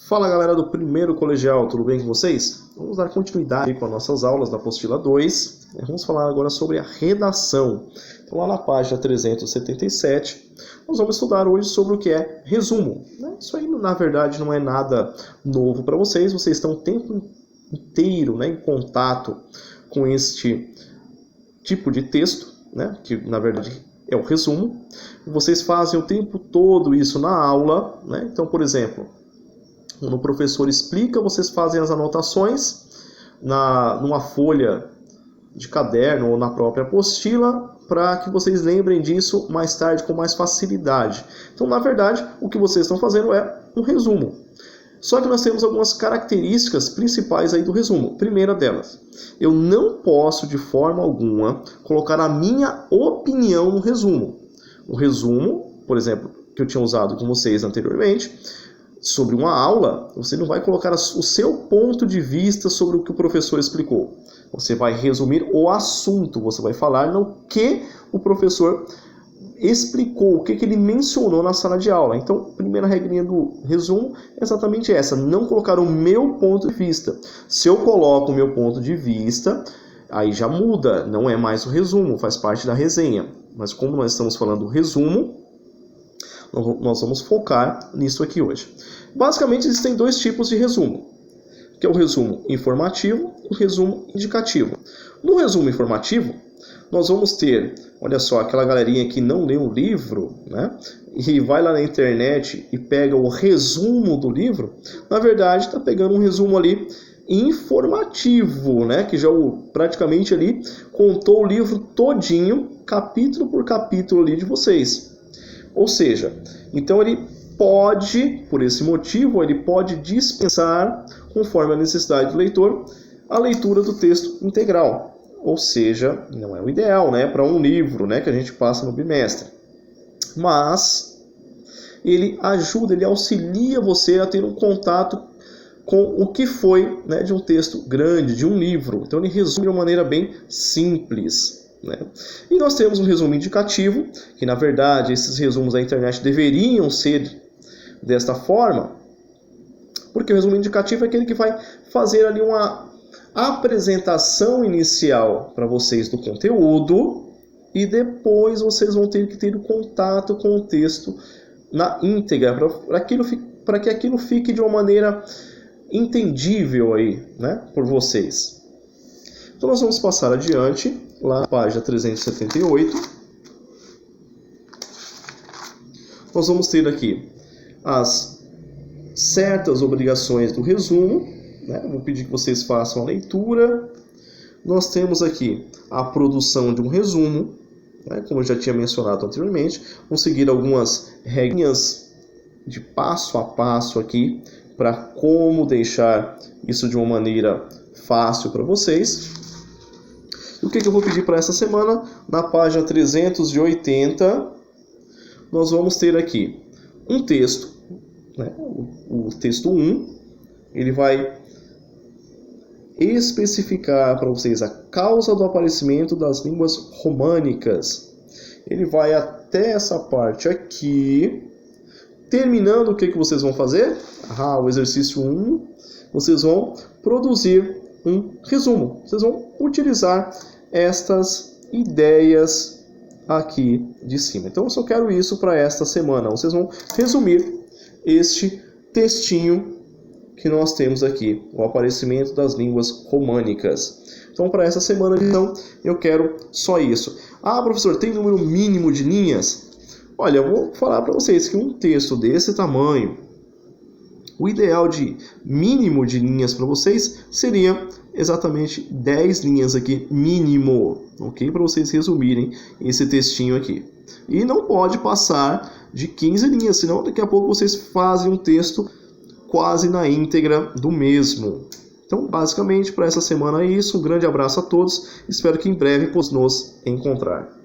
Fala galera do primeiro colegial, tudo bem com vocês? Vamos dar continuidade com as nossas aulas da apostila 2. Vamos falar agora sobre a redação. Então lá na página 377, nós vamos estudar hoje sobre o que é resumo. Isso aí na verdade não é nada novo para vocês, vocês estão o tempo inteiro em contato com este tipo de texto, que na verdade é o resumo. Vocês fazem o tempo todo isso na aula, Então, por exemplo, quando o professor explica, vocês fazem as anotações numa folha de caderno ou na própria apostila, para que vocês lembrem disso mais tarde com mais facilidade. Então, na verdade, o que vocês estão fazendo é um resumo. Só que nós temos algumas características principais aí do resumo. Primeira delas, eu não posso de forma alguma colocar a minha opinião no resumo. O resumo, por exemplo, que eu tinha usado com vocês anteriormente, sobre uma aula, você não vai colocar o seu ponto de vista sobre o que o professor explicou. Você vai resumir o assunto, você vai falar no que o professor explicou, o que ele mencionou na sala de aula. Então, a primeira regrinha do resumo é exatamente essa, não colocar o meu ponto de vista. Se eu coloco o meu ponto de vista, aí já muda, não é mais o resumo, faz parte da resenha. Mas como nós estamos falando do resumo, nós vamos focar nisso aqui hoje. Basicamente, existem dois tipos de resumo, que é o resumo informativo e o resumo indicativo. No resumo informativo, nós vamos ter, olha só, aquela galerinha que não lê um livro, e vai lá na internet e pega o resumo do livro, na verdade está pegando um resumo ali informativo, que já praticamente ali contou o livro todinho, capítulo por capítulo ali de vocês. Ou seja, então ele pode, por esse motivo, ele pode dispensar, conforme a necessidade do leitor, a leitura do texto integral. Ou seja, não é o ideal, para um livro, que a gente passa no bimestre. Mas ele ajuda, ele auxilia você a ter um contato com o que foi de um texto grande, de um livro. Então ele resume de uma maneira bem simples. E nós temos um resumo indicativo, que na verdade esses resumos da internet deveriam ser desta forma, porque o resumo indicativo é aquele que vai fazer ali uma apresentação inicial para vocês do conteúdo e depois vocês vão ter que ter o contato com o texto na íntegra, para que aquilo fique de uma maneira entendível aí, por vocês. Então nós vamos passar adiante, lá na página 378. Nós vamos ter aqui as certas obrigações do resumo. Vou pedir que vocês façam a leitura. Nós temos aqui a produção de um resumo, como eu já tinha mencionado anteriormente. Vamos seguir algumas regrinhas de passo a passo aqui, para como deixar isso de uma maneira fácil para vocês. E o que eu vou pedir para essa semana? Na página 380, nós vamos ter aqui um texto, o texto 1, ele vai especificar para vocês a causa do aparecimento das línguas românicas. Ele vai até essa parte aqui, terminando o que vocês vão fazer? O exercício 1, vocês vão produzir um resumo. Vocês vão utilizar estas ideias aqui de cima. Então eu só quero isso para esta semana. Vocês vão resumir este textinho que nós temos aqui, o aparecimento das línguas românicas. Então para essa semana, então, eu quero só isso. Professor, tem número mínimo de linhas? Olha, eu vou falar para vocês que um texto desse tamanho, o ideal de mínimo de linhas para vocês seria exatamente 10 linhas aqui, mínimo, ok? Para vocês resumirem esse textinho aqui. E não pode passar de 15 linhas, senão daqui a pouco vocês fazem um texto quase na íntegra do mesmo. Então, basicamente, para essa semana é isso. Um grande abraço a todos. Espero que em breve possamos nos encontrar.